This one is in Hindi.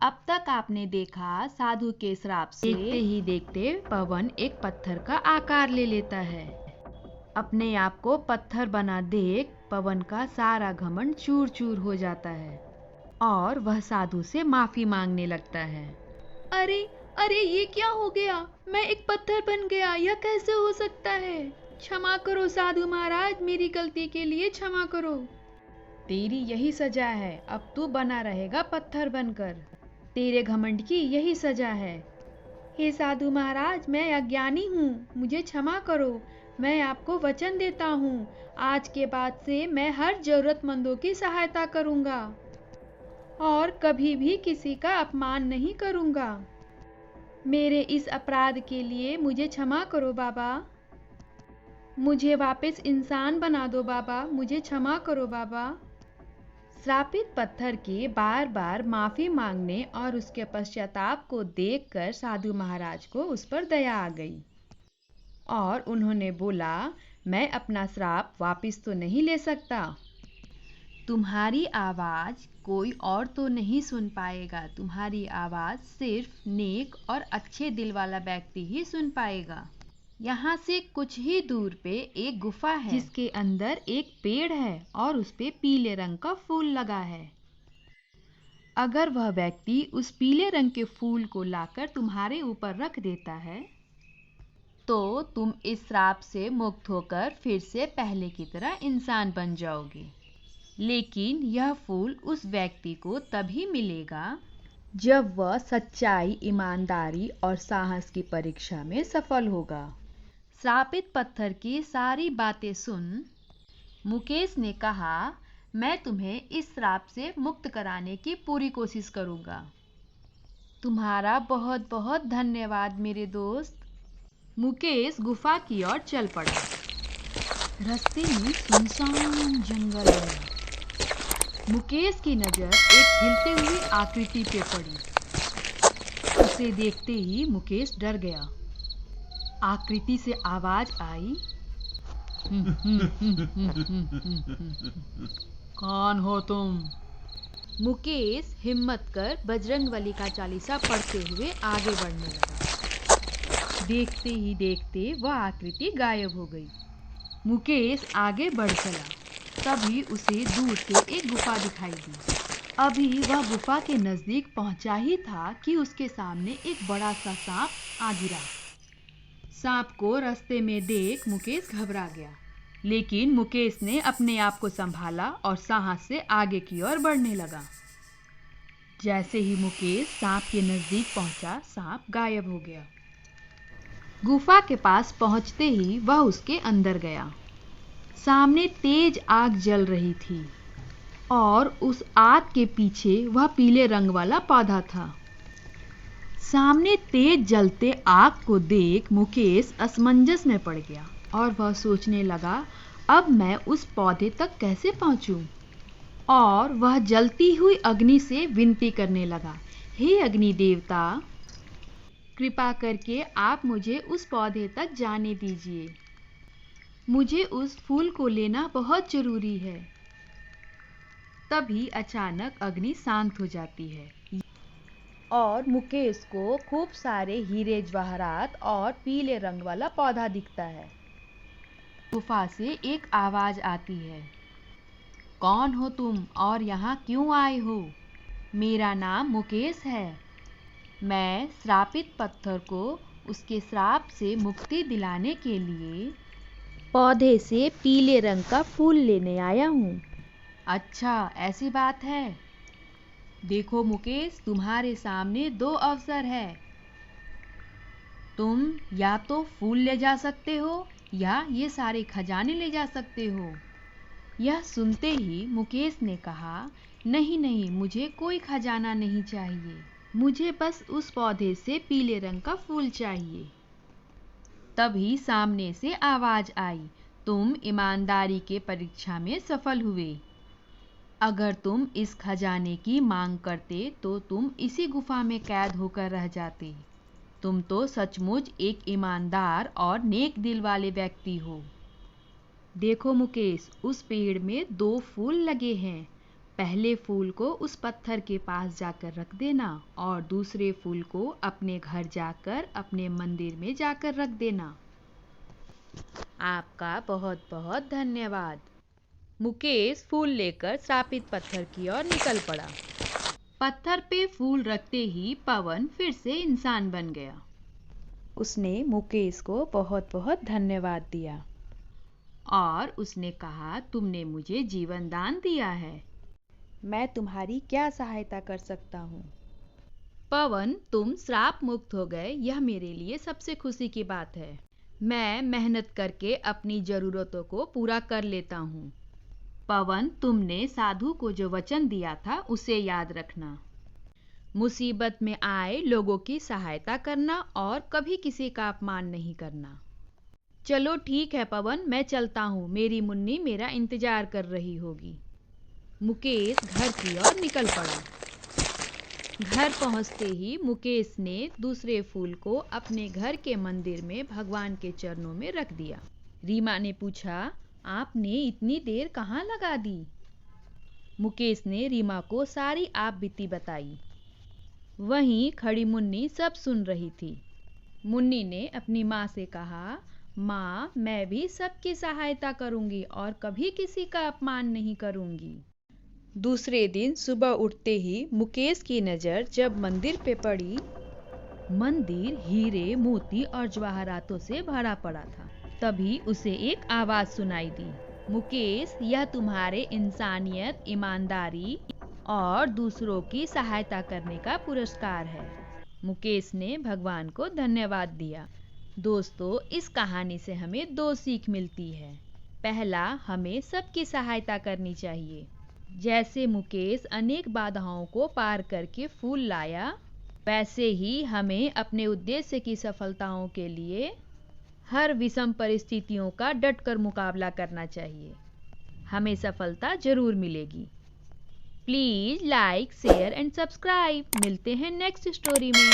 अब तक आपने देखा साधु के श्राप से देखते ही देखते पवन एक पत्थर का आकार ले लेता है। अपने आप को पत्थर बना देख पवन का सारा घमंड चूर चूर हो जाता है और वह साधु से माफी मांगने लगता है। अरे अरे, ये क्या हो गया? मैं एक पत्थर बन गया, यह कैसे हो सकता है? क्षमा करो साधु महाराज, मेरी गलती के लिए क्षमा करो। तेरी यही सजा है, अब तू बना रहेगा पत्थर बनकर। तेरे घमंड की यही सजा है। हे साधु महाराज, मैं अज्ञानी हूँ, मुझे क्षमा करो। मैं आपको वचन देता हूँ, आज के बाद से मैं हर जरूरतमंदों की सहायता करूँगा और कभी भी किसी का अपमान नहीं करूँगा। मेरे इस अपराध के लिए मुझे क्षमा करो बाबा। मुझे वापस इंसान बना दो बाबा, मुझे क्षमा करो बाबा। श्रापित पत्थर के बार बार माफी मांगने और उसके पश्चाताप को देखकर साधु महाराज को उस पर दया आ गई और उन्होंने बोला, मैं अपना श्राप वापस तो नहीं ले सकता। तुम्हारी आवाज़ कोई और तो नहीं सुन पाएगा, तुम्हारी आवाज़ सिर्फ नेक और अच्छे दिल वाला व्यक्ति ही सुन पाएगा। यहाँ से कुछ ही दूर पे एक गुफा है जिसके अंदर एक पेड़ है और उस पे पीले रंग का फूल लगा है। अगर वह व्यक्ति उस पीले रंग के फूल को लाकर तुम्हारे ऊपर रख देता है तो तुम इस श्राप से मुक्त होकर फिर से पहले की तरह इंसान बन जाओगे। लेकिन यह फूल उस व्यक्ति को तभी मिलेगा जब वह सच्चाई, ईमानदारी और साहस की परीक्षा में सफल होगा। श्रापित पत्थर की सारी बातें सुन मुकेश ने कहा, मैं तुम्हें इस श्राप से मुक्त कराने की पूरी कोशिश करूंगा। तुम्हारा बहुत बहुत धन्यवाद मेरे दोस्त। मुकेश गुफा की ओर चल पड़ा। रास्ते में सुनसान जंगल है। मुकेश की नज़र एक हिलते हुई आकृति पे पड़ी। उसे देखते ही मुकेश डर गया। आकृति से आवाज आई, कौन हो तुम? मुकेश हिम्मत कर बजरंगबली का चालीसा पढ़ते हुए आगे बढ़ने लगा। देखते ही देखते वह आकृति गायब हो गई। मुकेश आगे बढ़ चला। तभी उसे दूर से एक गुफा दिखाई दी। अभी वह गुफा के नजदीक पहुंचा ही था कि उसके सामने एक बड़ा सा सांप आ गिरा। सांप को रास्ते में देख मुकेश घबरा गया, लेकिन मुकेश ने अपने आप को संभाला और साहस से आगे की ओर बढ़ने लगा। जैसे ही मुकेश सांप के नजदीक पहुंचा, सांप गायब हो गया। गुफा के पास पहुंचते ही वह उसके अंदर गया। सामने तेज आग जल रही थी और उस आग के पीछे वह पीले रंग वाला पौधा था। सामने तेज जलते आग को देख मुकेश असमंजस में पड़ गया और वह सोचने लगा, अब मैं उस पौधे तक कैसे पहुंचूं? और वह जलती हुई अग्नि से विनती करने लगा, हे अग्नि देवता, कृपा करके आप मुझे उस पौधे तक जाने दीजिए। मुझे उस फूल को लेना बहुत जरूरी है। तभी अचानक अग्नि शांत हो जाती है और मुकेश को खूब सारे हीरे जवाहरात और पीले रंग वाला पौधा दिखता है। गुफा से एक आवाज आती है, कौन हो तुम और यहाँ क्यों आए हो? मेरा नाम मुकेश है। मैं श्रापित पत्थर को उसके श्राप से मुक्ति दिलाने के लिए पौधे से पीले रंग का फूल लेने आया हूँ। अच्छा, ऐसी बात है। देखो मुकेश, तुम्हारे सामने दो अवसर है। तुम या तो फूल ले जा सकते हो या ये सारे खजाने ले जा सकते हो। यह सुनते ही मुकेश ने कहा, नहीं नहीं, मुझे कोई खजाना नहीं चाहिए, मुझे बस उस पौधे से पीले रंग का फूल चाहिए। तभी सामने से आवाज आई, तुम ईमानदारी के परीक्षा में सफल हुए। अगर तुम इस खजाने की मांग करते तो तुम इसी गुफा में कैद होकर रह जाते। तुम तो सचमुच एक ईमानदार और नेक दिल वाले व्यक्ति हो। देखो मुकेश, उस पेड़ में 2 फूल लगे हैं। पहले फूल को उस पत्थर के पास जाकर रख देना और दूसरे फूल को अपने घर जाकर अपने मंदिर में जाकर रख देना। आपका बहुत बहुत धन्यवाद। मुकेश फूल लेकर श्रापित पत्थर की ओर निकल पड़ा। पत्थर पे फूल रखते ही पवन फिर से इंसान बन गया। उसने मुकेश को बहुत बहुत धन्यवाद दिया और उसने कहा, तुमने मुझे जीवन दान दिया है, मैं तुम्हारी क्या सहायता कर सकता हूँ? पवन, तुम श्राप मुक्त हो गए, यह मेरे लिए सबसे खुशी की बात है। मैं मेहनत करके अपनी जरूरतों को पूरा कर लेता हूँ। पवन, तुमने साधु को जो वचन दिया था उसे याद रखना। मुसीबत में आए लोगों की सहायता करना और कभी किसी का अपमान नहीं करना। चलो ठीक है पवन, मैं चलता हूँ, मेरी मुन्नी मेरा इंतजार कर रही होगी। मुकेश घर की ओर निकल पड़ा। घर पहुँचते ही मुकेश ने दूसरे फूल को अपने घर के मंदिर में भगवान के चरणों में रख दिया। रीमा ने पूछा, आपने इतनी देर कहाँ लगा दी? मुकेश ने रीमा को सारी आप बीती बताई। वहीं खड़ी मुन्नी सब सुन रही थी। मुन्नी ने अपनी माँ से कहा, माँ, मैं भी सबकी सहायता करूंगी और कभी किसी का अपमान नहीं करूंगी। दूसरे दिन सुबह उठते ही मुकेश की नज़र जब मंदिर पे पड़ी, मंदिर हीरे, मोती और जवाहरातों से भरा पड़ा था। तभी उसे एक आवाज़ सुनाई दी, मुकेश, यह तुम्हारे इंसानियत, ईमानदारी और दूसरों की सहायता करने का पुरस्कार है। मुकेश ने भगवान को धन्यवाद दिया। दोस्तों, इस कहानी से हमें दो सीख मिलती है। पहला, हमें सबकी सहायता करनी चाहिए। जैसे मुकेश अनेक बाधाओं को पार करके फूल लाया, वैसे ही हमें अपने उद्देश्य की सफलताओं के लिए हर विषम परिस्थितियों का डटकर मुकाबला करना चाहिए। हमें सफलता जरूर मिलेगी। Please like, share and subscribe. मिलते हैं नेक्स्ट स्टोरी में।